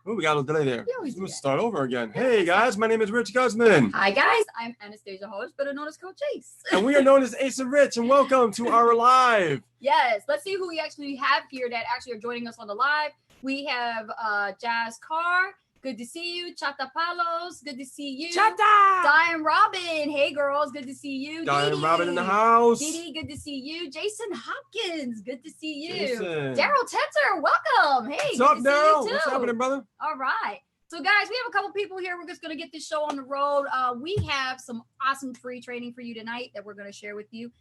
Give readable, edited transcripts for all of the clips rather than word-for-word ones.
Oh, we got a little delay there. Let's start over again. Hey guys, my name is Rich Guzman. Hi guys, I'm Anastasia Host, better known as Coach Ace. And we are known as Ace and Rich, and welcome to our live. Yes, let's see who we actually have here that actually are joining us on the live. We have Jazz Carr. Good to see you. Chata Palos. Good to see you. Chata! Diane Robin. Hey, girls. Good to see you. Diane Dee Robin in the house. Dee, good to see you. Jason Hopkins. Good to see you. Jason. Daryl Tetzer. Welcome. Hey, What's up, good to Daryl? see you too. What's happening, brother? All right. So, guys, we have a couple people here. We're just going to get this show on the road. We have some awesome free training for you tonight that we're going to share with you.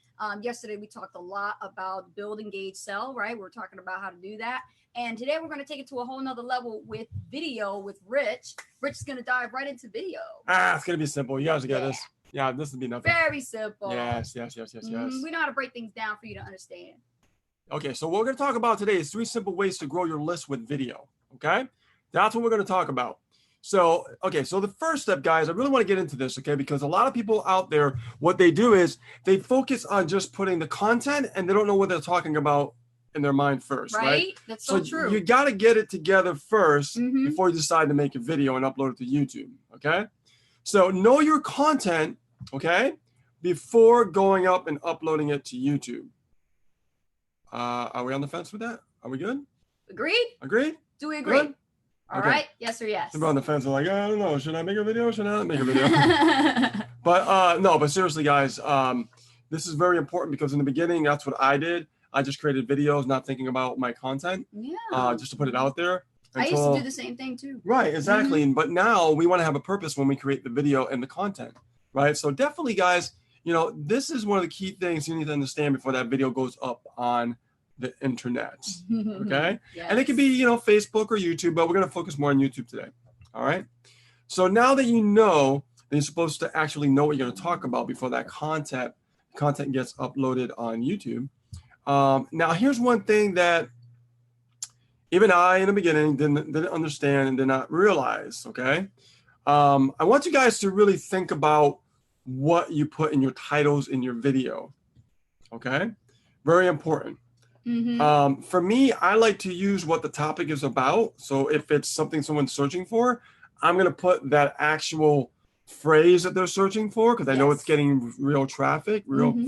Yesterday, we talked a lot about build, engage, sell, right? We're talking about how to do that. And today, we're going to take it to a whole nother level with video with Rich. Rich is going to dive right into video. It's going to be simple. You guys will get this. Yeah, this will be nothing. Very simple. Yes. We know how to break things down for you to understand. Okay, so what we're going to talk about today is 3 simple ways to grow your list with video. Okay? That's what we're going to talk about. So, okay, so the first step, guys, I really want to get into this, okay, because a lot of people out there, what they do is they focus on just putting the content and they don't know what they're talking about in their mind first, right? That's so true. You got to get it together first before you decide to make a video and upload it to YouTube, okay? So know your content, okay, before going up and uploading it to YouTube. Are we on the fence with that? Are we good? Agreed? Do we agree? Good? All right. Yes or yes? People on the fence are like, I don't know. Should I make a video? Should I not make a video? But seriously, guys, this is very important because in the beginning, that's what I did. I just created videos, not thinking about my content, just to put it out there. I used to do the same thing too. Right, exactly. But now we want to have a purpose when we create the video and the content, right? So definitely, guys, this is one of the key things you need to understand before that video goes up on the internet, okay? Yes. And it could be, Facebook or YouTube, but we're going to focus more on YouTube today, all right? So now that you know that you're supposed to actually know what you're going to talk about before that content gets uploaded on YouTube. Now, here's one thing that even I, in the beginning, didn't understand and did not realize, okay? I want you guys to really think about what you put in your titles in your video, okay? Very important. For me, I like to use what the topic is about. So if it's something someone's searching for, I'm going to put that actual phrase that they're searching for because I know it's getting real traffic,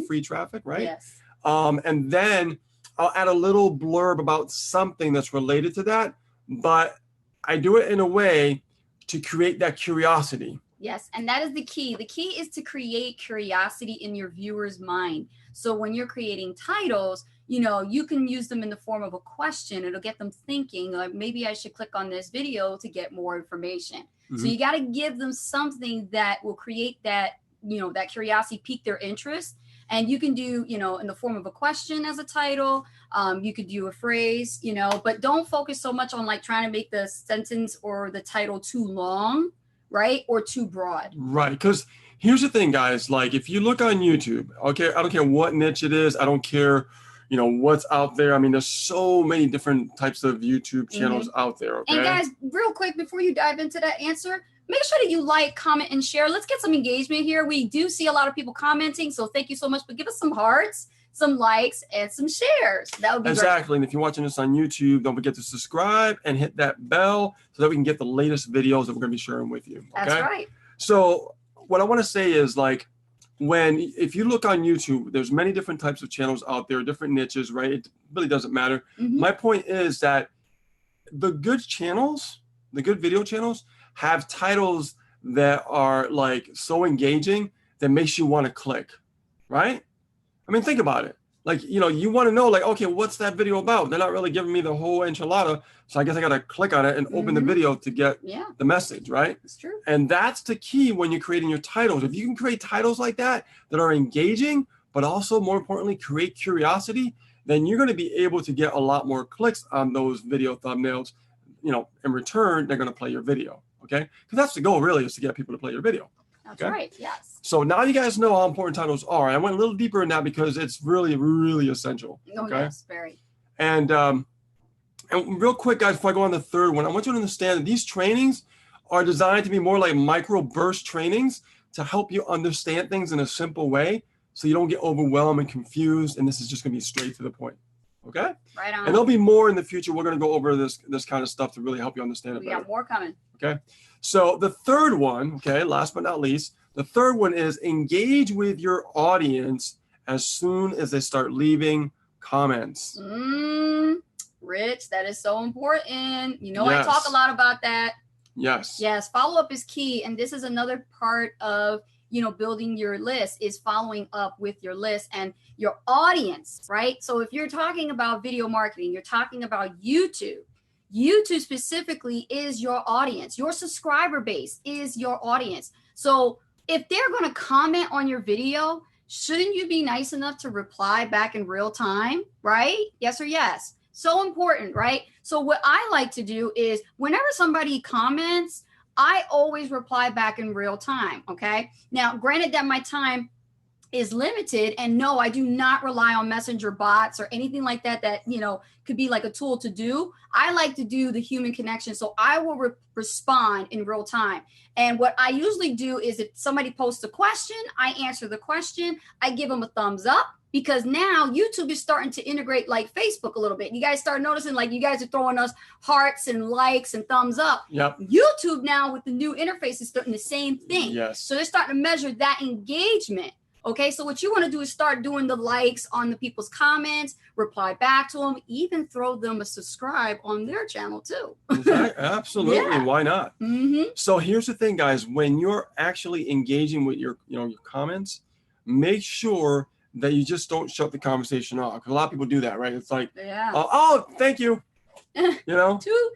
free traffic, right? Yes. And then I'll add a little blurb about something that's related to that, but I do it in a way to create that curiosity. Yes, and that is the key. The key is to create curiosity in your viewer's mind. So when you're creating titles, you can use them in the form of a question. It'll get them thinking, like, maybe I should click on this video to get more information. So you got to give them something that will create that, that curiosity, pique their interest. And you can do, in the form of a question as a title. You could do a phrase, but don't focus so much on like trying to make the sentence or the title too long, right? Or too broad. Right. Because here's the thing, guys, like if you look on YouTube, okay, I don't care what niche it is. I don't care, what's out there. I mean, there's so many different types of YouTube channels out there. Okay. And guys, real quick, before you dive into that answer, make sure that you like, comment, and share. Let's get some engagement here. We do see a lot of people commenting, so thank you so much. But give us some hearts, some likes, and some shares. That would be exactly. great. And if you're watching this on YouTube, don't forget to subscribe and hit that bell so that we can get the latest videos that we're going to be sharing with you. Okay? That's right. So what I want to say is, like, if you look on YouTube, there's many different types of channels out there, different niches, right? It really doesn't matter. My point is that the good channels, the good video channels, have titles that are like so engaging that makes you want to click, right? I mean, think about it. Like, you want to know, like, okay, what's that video about? They're not really giving me the whole enchilada, so I guess I got to click on it and open the video to get the message, right? It's true. And that's the key when you're creating your titles. If you can create titles like that are engaging, but also more importantly, create curiosity, then you're going to be able to get a lot more clicks on those video thumbnails. In return, they're going to play your video. Okay, because that's the goal, really, is to get people to play your video. That's right. Yes. So now you guys know how important titles are. I went a little deeper in that because it's really, really essential. Oh, yes, very. And real quick, guys, before I go on the third one, I want you to understand that these trainings are designed to be more like micro burst trainings to help you understand things in a simple way so you don't get overwhelmed and confused. And this is just going to be straight to the point. Okay. Right on. And there'll be more in the future. We're going to go over this kind of stuff to really help you understand it We better. got more coming. Okay. So the third one, okay, last but not least, the third one is engage with your audience as soon as they start leaving comments. Rich, that is so important. You know, Yes. I talk a lot about that. Yes. Yes. Follow-up is key. And this is another part of, you know, building your list is following up with your list and your audience, right? So if you're talking about video marketing, you're talking about YouTube. YouTube specifically is your audience. Your subscriber base is your audience. So if they're going to comment on your video, shouldn't you be nice enough to reply back in real time, right? Yes or yes. So important, right? So what I like to do is whenever somebody comments, I always reply back in real time, okay? Now, granted that my time is limited, and no, I do not rely on messenger bots or anything like that you know could be like a tool to do. I like to do the human connection, so I will respond in real time. And what I usually do is if somebody posts a question, I answer the question, I give them a thumbs up, because now YouTube is starting to integrate like Facebook a little bit. You guys start noticing like you guys are throwing us hearts and likes and thumbs up. Yep. YouTube now with the new interface is starting the same thing. Yes. So they're starting to measure that engagement. Okay, so what you want to do is start doing the likes on the people's comments, reply back to them, even throw them a subscribe on their channel too. Absolutely. Yeah. Why not? Mm-hmm. So here's the thing, guys. When you're actually engaging with your comments, make sure that you just don't shut the conversation off. Because a lot of people do that, right? It's like, Yeah. oh, thank you. You know? too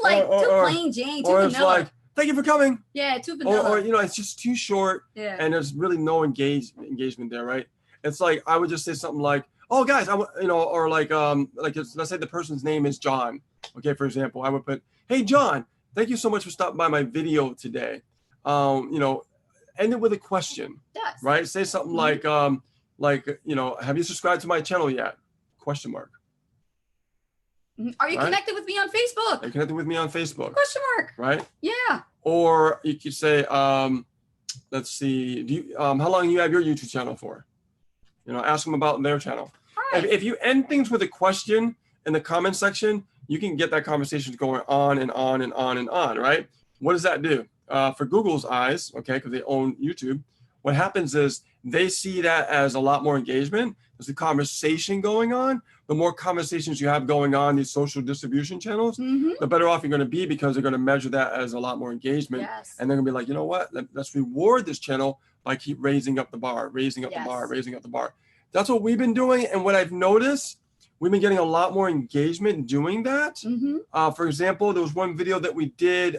plain Jane, too or it's vanilla. like, thank you for coming. Yeah, too vanilla. Or you know, it's just too short. Yeah. And there's really no engagement there, right? It's like I would just say something like, "Oh, guys, or like let's say the person's name is John. Okay, for example, I would put, "Hey, John, thank you so much for stopping by my video today." You know, end it with a question. Yes. Right? Say something like, you know, have you subscribed to my channel yet? Question mark. Are you connected with me on Facebook? Are you connected with me on Facebook? Question mark. Right? Yeah. Or you could say, let's see, do you, how long you have your YouTube channel for? You know, ask them about their channel. Right. If you end things with a question in the comment section, you can get that conversation going on and on and on and on, right? What does that do? For Google's eyes, okay, because they own YouTube, what happens is they see that as a lot more engagement. There's a conversation going on. The more conversations you have going on these social distribution channels, the better off you're going to be, because they're going to measure that as a lot more engagement. Yes. And they're going to be like, you know what? Let's reward this channel by keep raising up the bar, raising up the bar, raising up the bar. That's what we've been doing. And what I've noticed, we've been getting a lot more engagement doing that. For example, there was one video that we did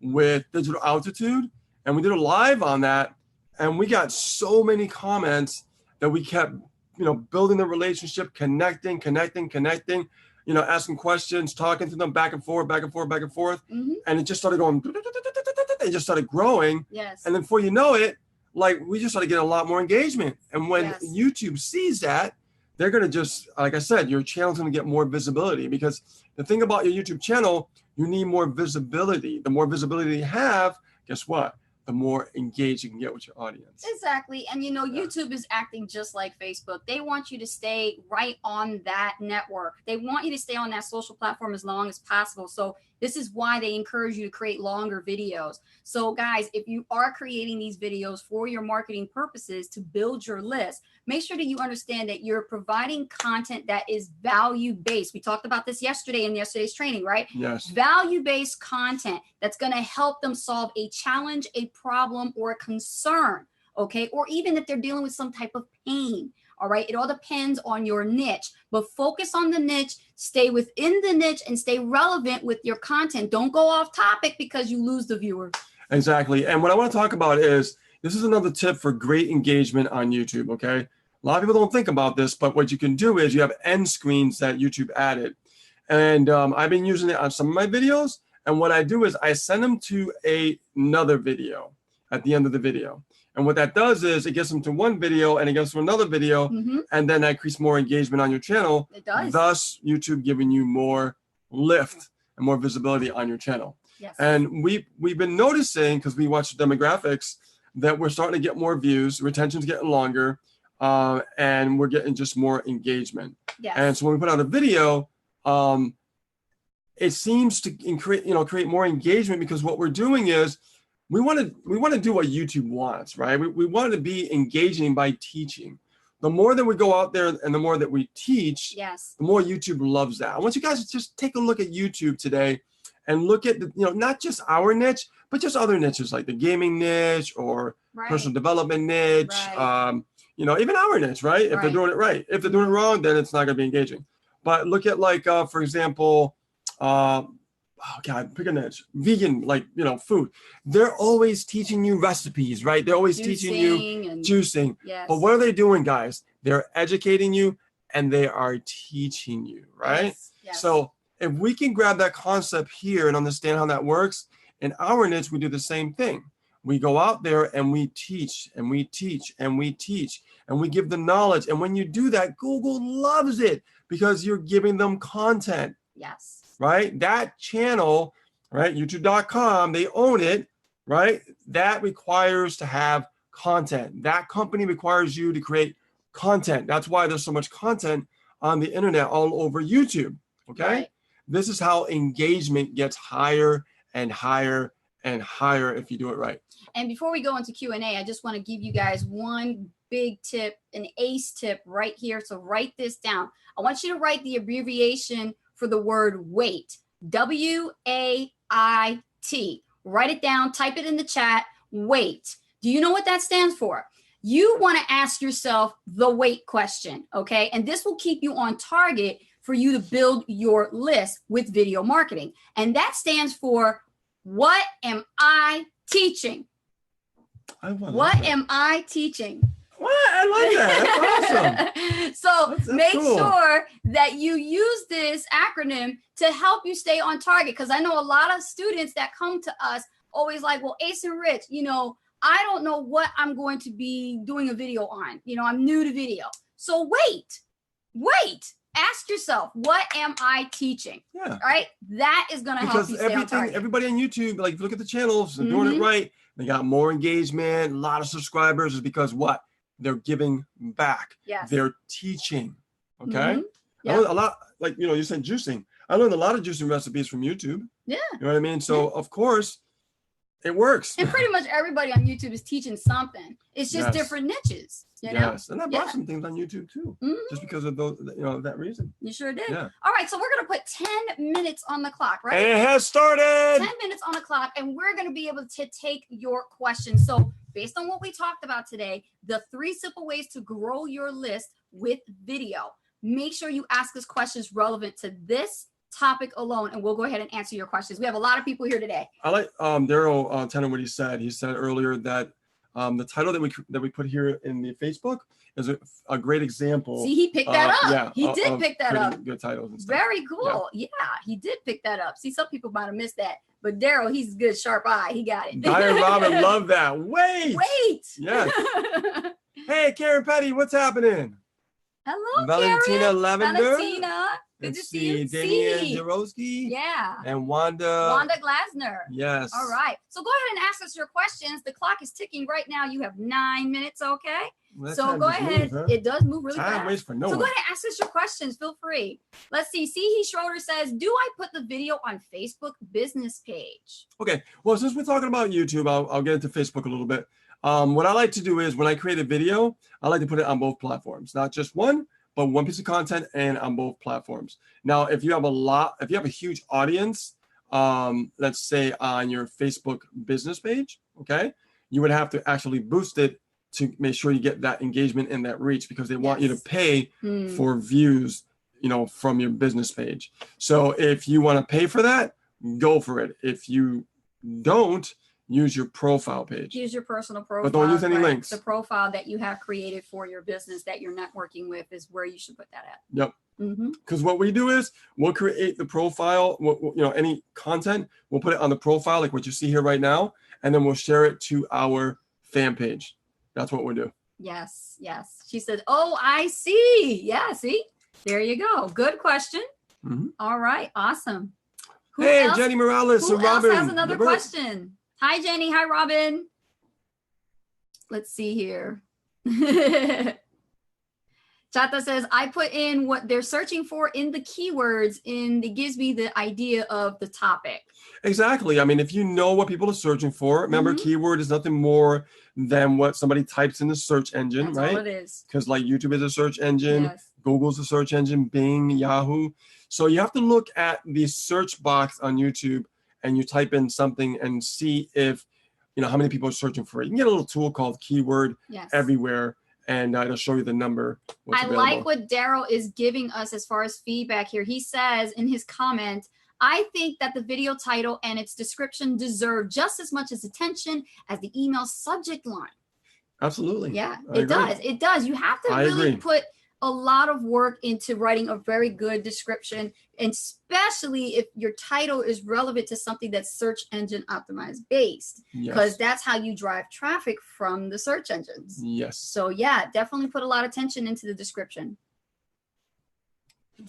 with Digital Altitude, and we did a live on that. And we got so many comments that we kept, you know, building the relationship, connecting, you know, asking questions, talking to them back and forth. And it just started going, it just started growing. Yes. And then before you know it, like we just started getting a lot more engagement. And when YouTube sees that, they're going to just, like I said, your channel's going to get more visibility, because the thing about your YouTube channel, you need more visibility. The more visibility you have, guess what? The more engaged you can get with your audience. Exactly. And you know, YouTube is acting just like Facebook. They want you to stay right on that network. They want you to stay on that social platform as long as possible. So this is why they encourage you to create longer videos. So guys, if you are creating these videos for your marketing purposes to build your list, make sure that you understand that you're providing content that is value-based. We talked about this yesterday in yesterday's training, right? Yes. Value-based content that's going to help them solve a challenge, a problem, or a concern, okay? Or even if they're dealing with some type of pain, all right? It all depends on your niche, but focus on the niche, stay within the niche, and stay relevant with your content. Don't go off topic because you lose the viewer. Exactly. And what I want to talk about is, this is another tip for great engagement on YouTube, okay? A lot of people don't think about this, but what you can do is you have end screens that YouTube added. And I've been using it on some of my videos. And what I do is I send them to another video at the end of the video. And what that does is it gets them to one video and it gets them to another video. And then that increases more engagement on your channel. It does. Thus, YouTube giving you more lift and more visibility on your channel. Yes. And we've been noticing, because we watch the demographics, that we're starting to get more views, retention's getting longer, and we're getting just more engagement. Yes. And so when we put out a video, it seems to create more engagement, because what we're doing is we want to do what YouTube wants, right? We want to be engaging by teaching. The more that we go out there and the more that we teach, yes, the more YouTube loves that. I want you guys to just take a look at YouTube today and look at not just our niche, but just other niches like the gaming niche or personal development niche, even our niche, right? If they're doing it right. If they're doing it wrong, then it's not going to be engaging. But look at for example, pick a niche, vegan, food. They're always teaching you recipes, right? They're always teaching you juicing. Yes. But what are they doing, guys? They're educating you and they are teaching you, right? Yes. Yes. So if we can grab that concept here and understand how that works, in our niche, we do the same thing. We go out there and we teach and we teach and we teach and we give the knowledge. And when you do that, Google loves it because you're giving them content. Yes. Right? That channel, right? YouTube.com, they own it, right? That requires to have content. That company requires you to create content. That's why there's so much content on the internet all over YouTube. Okay. Right. This is how engagement gets higher and higher and higher if you do it right. And before we go into Q&A, I just want to give you guys one big tip, an ace tip right here. So write this down. I want you to write the abbreviation for the word wait, WAIT. Write it down, type it in the chat, wait. Do you know what that stands for? You want to ask yourself the wait question, okay? And this will keep you on target for you to build your list with video marketing. And that stands for, what am I teaching? What am I teaching? What? I like that. That's awesome. So make sure that you use this acronym to help you stay on target. Because I know a lot of students that come to us always like, well, Ace and Rich, I don't know what I'm going to be doing a video on. I'm new to video. So wait. Ask yourself, what am I teaching? Yeah. Right? That is going to help you stay on target. Everybody on YouTube, if you look at the channels, they're doing it right. They got more engagement, a lot of subscribers, is because what? They're giving back. Yes. They're teaching. Okay. Mm-hmm. I learned a lot, you said juicing. I learned a lot of juicing recipes from YouTube. Yeah. You know what I mean? So of course it works. And pretty much everybody on YouTube is teaching something. It's just different niches. You know? Yes. And I bought some things on YouTube too, just because of those, that reason. You sure did. Yeah. All right. So we're going to put 10 minutes on the clock, right? And it has started. 10 minutes on the clock, and we're going to be able to take your questions. So based on what we talked about today, the 3 simple ways to grow your list with video. Make sure you ask us questions relevant to this topic alone, and we'll go ahead and answer your questions. We have a lot of people here today. I like Daryl telling what he said. He said earlier that the title that we put here in the Facebook is a great example. See, he picked that up. Yeah, he did pick that up. Good titles and stuff. Very cool. Yeah, he did pick that up. See, some people might have missed that, but Daryl, he's a good, sharp eye. He got it. Guy and Robin love that. Wait. Yes. Hey, Karen Petty, what's happening? Hello, Valentina Karen. Lavender. Valentina. Good to see you. Damian Jarowski. Yeah. And Wanda Glasner. Yes. All right. So go ahead and ask us your questions. The clock is ticking right now. You have 9 minutes, okay? Well, so go ahead. It does move really fast. Time waits for no one. So one. go ahead and ask us your questions. Feel free. Let's see. C.He Schroeder says, do I put the video on Facebook business page? Okay. Well, since we're talking about YouTube, I'll get into Facebook a little bit. What I like to do is when I create a video, I like to put it on both platforms, not just one, but one piece of content and on both platforms. Now, if you have a huge audience, let's say on your Facebook business page, okay, you would have to actually boost it to make sure you get that engagement and that reach, because they want you to pay for views, from your business page. So if you want to pay for that, go for it. If you don't, use your profile page. Use your personal profile. But don't use any links. The profile that you have created for your business that you're networking with is where you should put that at. Yep. Because what we do is we'll create the profile, any content, we'll put it on the profile, like what you see here right now, and then we'll share it to our fan page. That's what we'll do. Yes. She said, oh, I see. Yeah, see? There you go. Good question. All right. Awesome. Who else? Jenny Morales. Who Robin else has another question? Hi, Jenny. Hi, Robin. Let's see here. Chata says, I put in what they're searching for in the keywords, and it gives me the idea of the topic. Exactly. I mean, if you know what people are searching for, remember, keyword is nothing more than what somebody types in the search engine, That's right? all it is. Because like YouTube is a search engine, Yes. Google's a search engine, Bing, Yahoo. So you have to look at the search box on YouTube and you type in something and see if, you know, how many people are searching for it. You can get a little tool called Keyword Everywhere, and it'll show you the number. I like what Daryl is giving us as far as feedback here. He says in his comment, I think that the video title and its description deserve just as much as attention as the email subject line. Absolutely. Yeah, it does. It does. You have to really put a lot of work into writing a very good description, and especially if your title is relevant to something that's search engine optimized based, because that's how you drive traffic from the search engines. Yes. So yeah, definitely put a lot of attention into the description.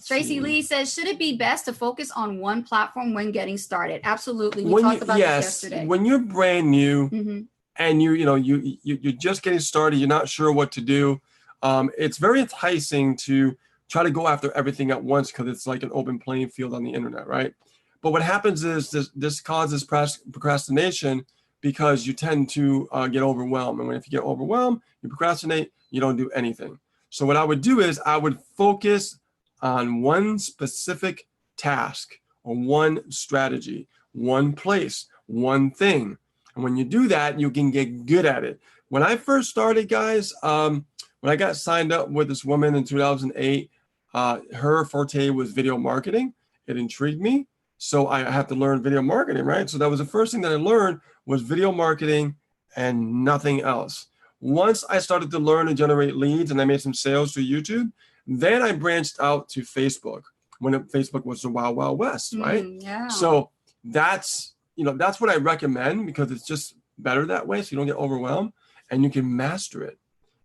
Tracy Lee says, should it be best to focus on one platform when getting started? Absolutely. We talked about this yesterday. When you're brand new and you're just getting started, you're not sure what to do. It's very enticing to try to go after everything at once because it's like an open playing field on the internet, right? But what happens is this causes procrastination because you tend to get overwhelmed. And if you get overwhelmed, you procrastinate, you don't do anything. So what I would do is I would focus on one specific task or one strategy, one place, one thing. And when you do that, you can get good at it. When I first started, guys, when I got signed up with this woman in 2008, her forte was video marketing. It intrigued me. So I had to learn video marketing, right? So that was the first thing that I learned was video marketing and nothing else. Once I started to learn and generate leads and I made some sales through YouTube, then I branched out to Facebook when Facebook was the Wild Wild West, right? So that's what I recommend because it's just better that way. So you don't get overwhelmed and you can master it.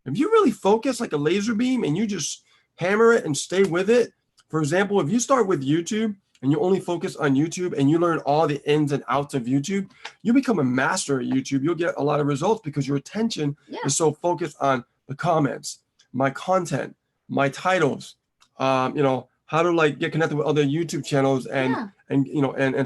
If you really focus like a laser beam and you just hammer it and stay with it, for example, if you start with YouTube and you only focus on YouTube and you learn all the ins and outs of YouTube, you become a master at YouTube. You'll get a lot of results because your attention is so focused on the comments, my content, my titles, how to like get connected with other YouTube channels and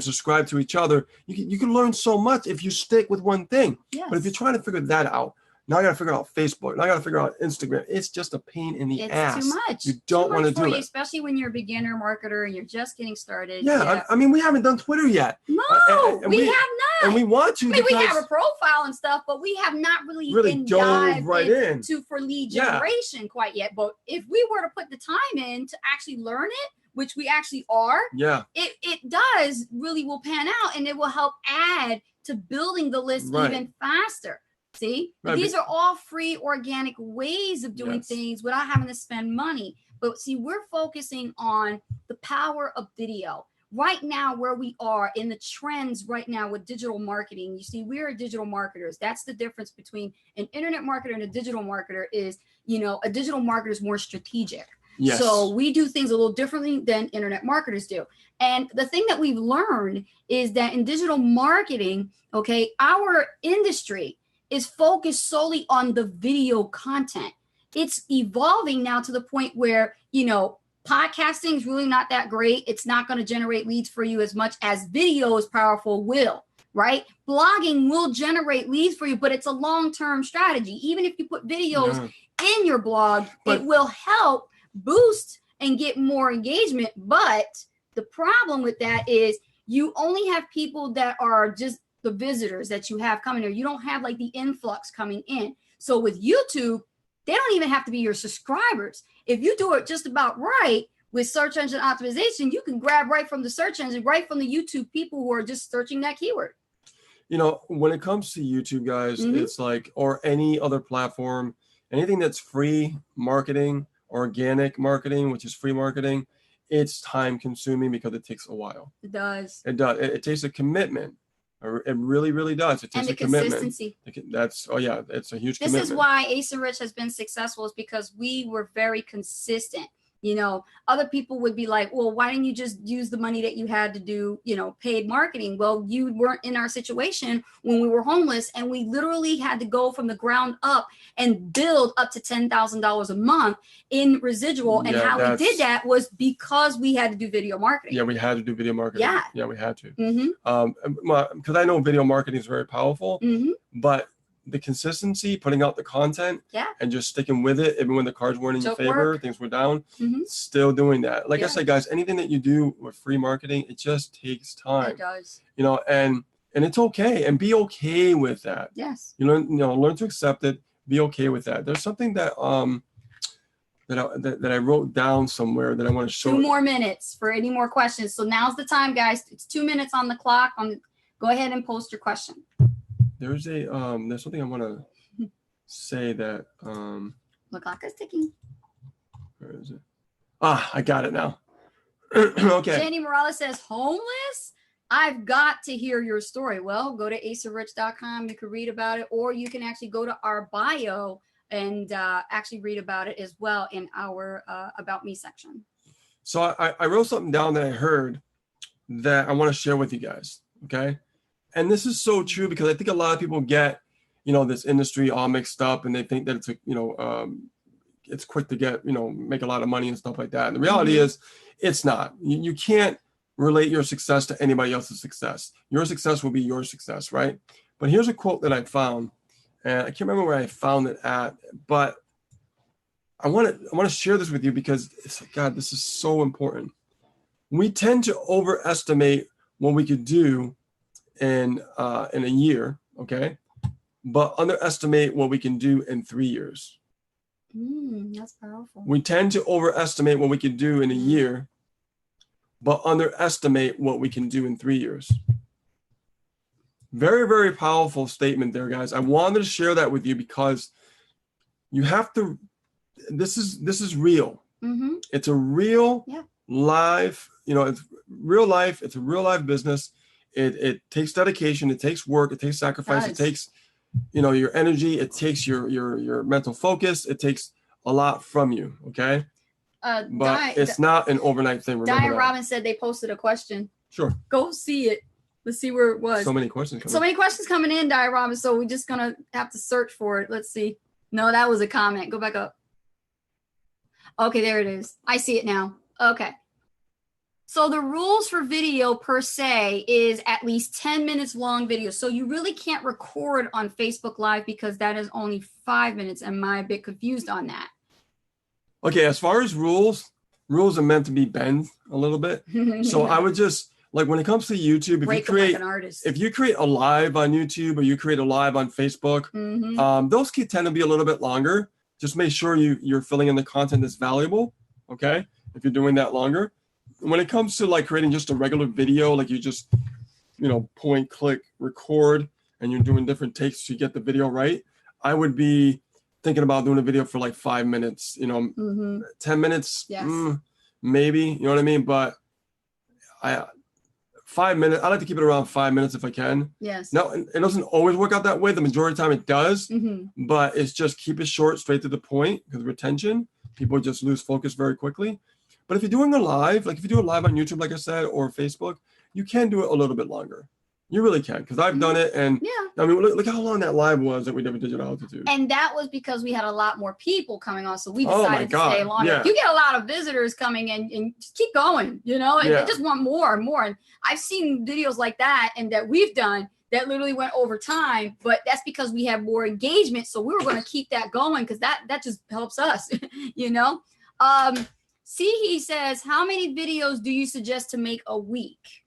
subscribe to each other. You can learn so much if you stick with one thing. But if you're trying to figure that out, now I got to figure out Facebook. Now I got to figure out Instagram. It's just a pain in the ass. It's too much. You don't want to do it. Especially when you're a beginner marketer and you're just getting started. I mean, we haven't done Twitter yet. No, we have not. And we want to. I mean, we have a profile and stuff, but we have not really dove right into for lead generation quite yet. But if we were to put the time in to actually learn it, which we actually are, it does really will pan out, and it will help add to building the list even faster. See, these are all free organic ways of doing things without having to spend money. But see, we're focusing on the power of video right now, where we are in the trends right now with digital marketing. You see, we're digital marketers. That's the difference between an internet marketer and a digital marketer is, a digital marketer is more strategic. So we do things a little differently than internet marketers do. And the thing that we've learned is that in digital marketing, our industry is focused solely on the video content. It's evolving now to the point where, podcasting is really not that great. It's not going to generate leads for you as much as video is powerful will, right? Blogging will generate leads for you, but it's a long-term strategy. Even if you put videos in your blog, it will help boost and get more engagement. But the problem with that is you only have people that are just the visitors that you have coming here. You don't have like the influx coming in. So with YouTube, they don't even have to be your subscribers. If you do it just about right with search engine optimization, you can grab right from the search engine, right from the YouTube people who are just searching that keyword. When it comes to YouTube, guys, it's like, or any other platform, anything that's free marketing, organic marketing, which is free marketing, it's time consuming because it takes a while. It does. It takes a commitment. It really, really does. It takes a commitment. Consistency. It's a huge commitment. This is why Ace and Rich has been successful, is because we were very consistent. You know, other people would be like, well, why didn't you just use the money that you had to do, you know, paid marketing? Well, you weren't in our situation when we were homeless, and we literally had to go from the ground up and build up to $10,000 a month in residual. And how we did that was because we had to do video marketing. Yeah, we had to do video marketing. Yeah. Yeah, we had to. Because I know video marketing is very powerful, but the consistency, putting out the content, and just sticking with it, even when the cards weren't in your favor, things were down, still doing that. Like I said, guys, anything that you do with free marketing, it just takes time. It does. You know, and it's okay, and be okay with that. Yes. You know, learn to accept it. Be okay with that. There's something that that I wrote down somewhere that I want to show. 2 more minutes for any more questions. So now's the time, guys. It's 2 minutes on the clock. Go ahead and post your question. There's something I want to say that The clock is ticking. where is it? I got it now. Okay. Jenny Morales says, homeless? I've got to hear your story. Well, go to aceofrich.com. You can read about it, or you can actually go to our bio and actually read about it as well in our About Me section. So I wrote something down that I heard that I want to share with you guys. Okay. And this is so true, because I think a lot of people get, you know, this industry all mixed up, and they think that it's, you know, it's quick to get, you know, make a lot of money and stuff like that. And the reality is it's not. You can't relate your success to anybody else's success. Your success will be your success, right? But here's a quote that I found, and I can't remember where I found it at, but I want to share this with you because it's like, God, this is so important. We tend to overestimate what we could do in a year, okay, but underestimate what we can do in 3 years. That's powerful. We tend to overestimate what we can do in a year, but underestimate what we can do in 3 years. Very, very powerful statement there, guys. I wanted to share that with you because you have to. This is real. It's a real live. You know, it's real life. It's a real life business. It takes dedication, it takes work, it takes sacrifice, it takes, you know, your energy, it takes your mental focus, it takes a lot from you, okay? But it's not an overnight thing. Diane Robbins said they posted a question. Sure. Go see it. Let's see where it was. So many questions coming in. So many questions coming in, Diane Robbins, so we're just gonna have to search for it. Let's see. No, that was a comment. Go back up. Okay, there it is. I see it now. Okay. So the rules for video per se is at least 10 minutes long video. So you really can't record on Facebook Live because that is only 5 minutes. Am I a bit confused on that? Okay, as far as rules are meant to be bent a little bit. So I would just, like, when it comes to YouTube, if you create a live on YouTube or you create a live on Facebook, those can tend to be a little bit longer. Just make sure you're filling in the content that's valuable, okay? If you're doing that longer. When it comes to like creating just a regular video, like you just, you know, point, click, record, and you're doing different takes to get the video right, I would be thinking about doing a video for like 5 minutes, you know, 10 minutes, maybe, you know what I mean? But 5 minutes, I like to keep it around 5 minutes if I can. Yes. Now, it doesn't always work out that way. The majority of the time it does, but it's just keep it short, straight to the point, because retention, people just lose focus very quickly. But if you're doing a live, like if you do a live on YouTube, like I said, or Facebook, you can do it a little bit longer. You really can, because I've done it, and I mean, look how long that live was that we did with Digital Altitude. And that was because we had a lot more people coming on, so we decided to stay longer. Yeah. You get a lot of visitors coming in, and just keep going, you know, and they just want more and more. And I've seen videos like that, and that we've done that literally went over time, but that's because we have more engagement, so we were going to keep that going because that just helps us, you know. He says, how many videos do you suggest to make a week?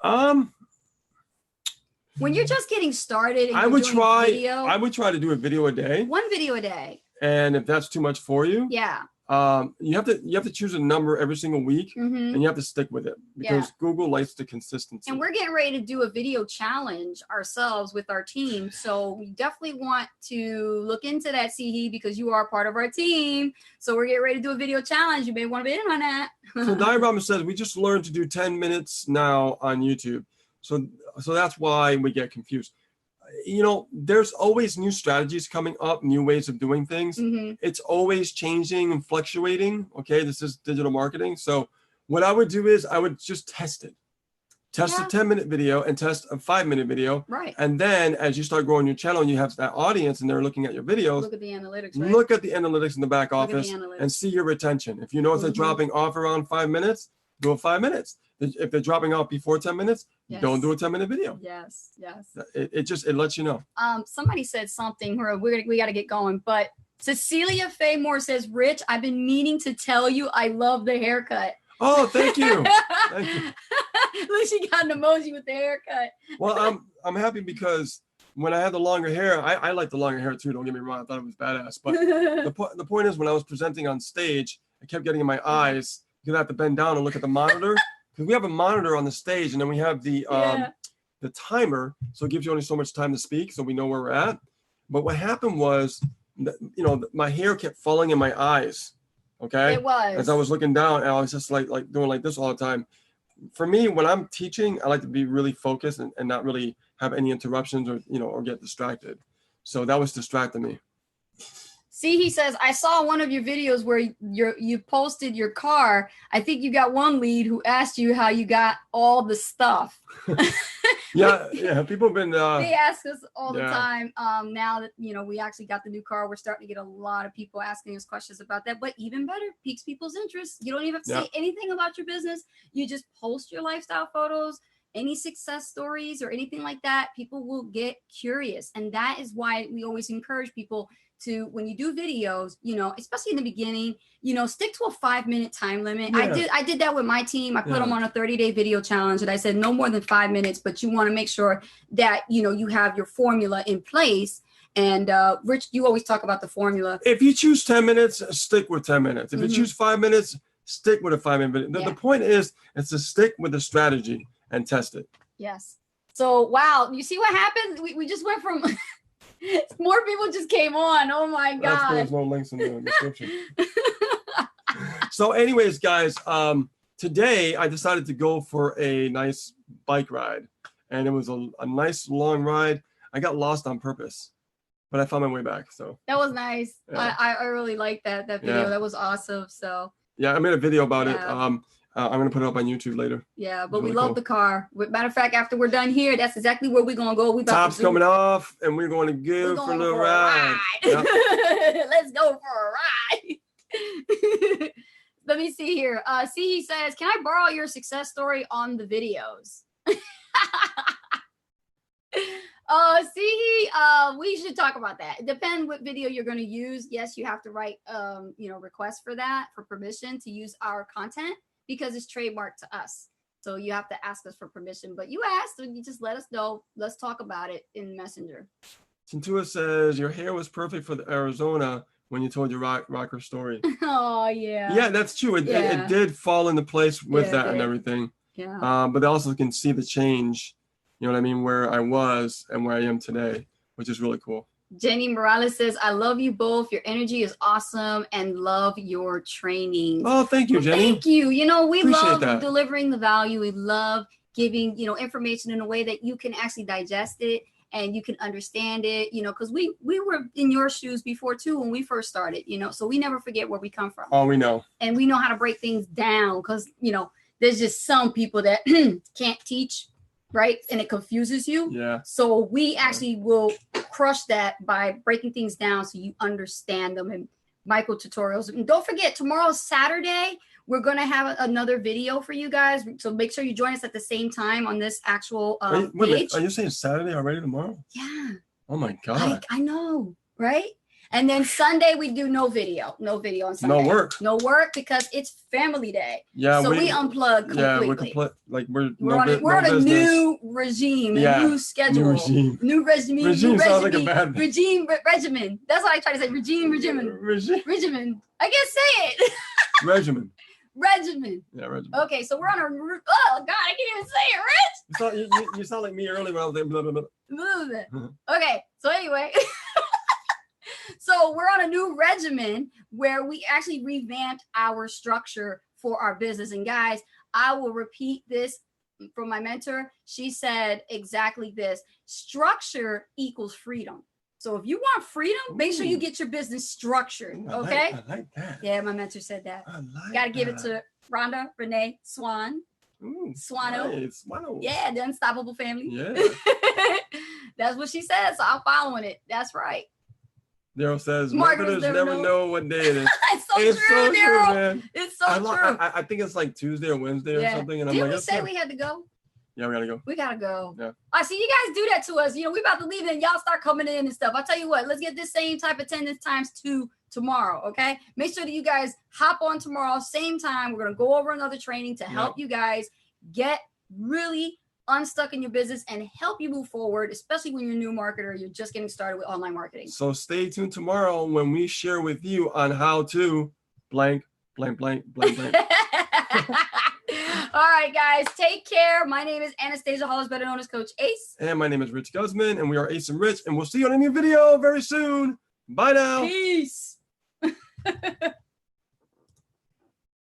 When you're just getting started, and I would try to do a video a day. 1 video a day. And if that's too much for you, you have to choose a number every single week, and you have to stick with it because Google likes the consistency. And we're getting ready to do a video challenge ourselves with our team, so we definitely want to look into that, because you are part of our team. So we're getting ready to do a video challenge. You may want to be in on that. So Diane Robbins says we just learned to do 10 minutes now on YouTube. So that's why we get confused. you know, there's always new strategies coming up, new ways of doing things. It's always changing and fluctuating. Okay, this is digital marketing. So what I would do is I would just test it. Test a 10-minute video and test a 5-minute video. Right. And then as you start growing your channel and you have that audience and they're looking at your videos, look at the analytics, right? Look at the analytics in the back office and see your retention. If you notice they're dropping off around 5 minutes, do a 5 minutes. If they're dropping off before 10 minutes, don't do a 10-minute video. Yes. It lets you know. Somebody said something where we got to get going, but Cecilia Faye Moore says, Rich, I've been meaning to tell you I love the haircut. Oh, thank you. Thank you. Look, she got an emoji with the haircut. Well, I'm happy because when I had the longer hair, I like the longer hair too. Don't get me wrong. I thought it was badass. But the point is, when I was presenting on stage, I kept getting in my eyes because I have to bend down and look at the monitor. Because we have a monitor on the stage, and then we have the timer, so it gives you only so much time to speak, so we know where we're at. But what happened was, you know, my hair kept falling in my eyes. Okay, it was. As I was looking down, and I was just like doing like this all the time. For me, when I'm teaching, I like to be really focused and not really have any interruptions or get distracted. So that was distracting me. See, he says, I saw one of your videos where you posted your car. I think you got one lead who asked you how you got all the stuff. yeah. People have been. They ask us all the time. Now that we actually got the new car, we're starting to get a lot of people asking us questions about that. But even better, piques people's interest. You don't even have to say anything about your business. You just post your lifestyle photos, any success stories or anything like that. People will get curious, and that is why we always encourage people to, when you do videos, especially in the beginning, stick to a 5-minute time limit. Yeah. I did that with my team. I put them on a 30-day video challenge, and I said no more than 5 minutes, but you want to make sure that, you have your formula in place. And Rich, you always talk about the formula. If you choose 10 minutes, stick with 10 minutes. If you choose 5 minutes, stick with a 5-minute video. The point is to stick with the strategy and test it. Yes. So, wow. You see what happened? We just went from... More people just came on. Oh my God. There's no links in the description. So anyways, guys, today I decided to go for a nice bike ride, and it was a nice long ride. I got lost on purpose, but I found my way back. So that was nice. Yeah. I really liked that video. That was awesome. So yeah, I made a video about it. I'm going to put it up on YouTube later. Yeah, but we love the car. Matter of fact, after we're done here, that's exactly where we're going to go. Top's coming off, and we're going to give for a little ride. Yep. Let's go for a ride. Let me see here. He says, can I borrow your success story on the videos? We should talk about that. It depends what video you're going to use. Yes, you have to write, request for that, for permission to use our content, because it's trademarked to us. So you have to ask us for permission. But you asked, and you just let us know. Let's talk about it in Messenger. Centua says, your hair was perfect for the Arizona when you told your rocker story. Oh, yeah. Yeah, that's true. It did fall into place with that and everything. Yeah. But they also can see the change, you know what I mean, where I was and where I am today, which is really cool. Jenny Morales says, I love you both. Your energy is awesome and love your training. Oh, thank you, Jenny. Thank you. We Appreciate love delivering the value. We love giving, information in a way that you can actually digest it and you can understand it, because we were in your shoes before too when we first started, so we never forget where we come from. Oh, we know. And we know how to break things down because, there's just some people that can't teach, right? And it confuses you. Yeah. So we actually will crush that by breaking things down so you understand them and micro tutorials. And don't forget, tomorrow's Saturday. We're going to have another video for you guys. So make sure you join us at the same time on this actual page. Are you saying Saturday already tomorrow? Yeah. Oh my God. I know, right? And then Sunday we do no video on Sunday. No work because it's family day. Yeah, so we unplug completely. Yeah, we're on a new regime, a new schedule, new regime. Regime sounds like a bad regimen. That's what I try to say. Regimen. I can't say it. Regimen. Yeah, regimen. Okay, so we're on a. Oh God, I can't even say it, Rich. You sound like me earlier when I was like blah blah blah. Okay, so anyway. So we're on a new regimen where we actually revamped our structure for our business. And guys, I will repeat this from my mentor. She said exactly this: structure equals freedom. So if you want freedom, make sure you get your business structured. Okay. I like that. Yeah, my mentor said that. I like Gotta give it to Rhonda, Renee, Swan. Swano. Nice. Swano. Yeah, the Unstoppable Family. Yeah. That's what she said. So I'm following it. That's right. Daryl says, Marketers never know what day it is. It's so true, Daryl. Man. It's so true. I think it's like Tuesday or Wednesday or something. And Didn't we say we had to go? Yeah, we gotta go. We gotta go. Yeah. I see you guys do that to us. You know, we about to leave and y'all start coming in and stuff. I'll tell you what, let's get this same type of attendance times 2 tomorrow. Okay. Make sure that you guys hop on tomorrow, same time. We're gonna go over another training to help you guys get really unstuck in your business and help you move forward, especially when you're a new marketer, you're just getting started with online marketing. So stay tuned tomorrow when we share with you on how to blank, blank, blank, blank, blank. All right, guys, take care. My name is Anastasia Hollis, better known as Coach Ace. And my name is Rich Guzman, and we are Ace and Rich, and we'll see you on a new video very soon. Bye now. Peace.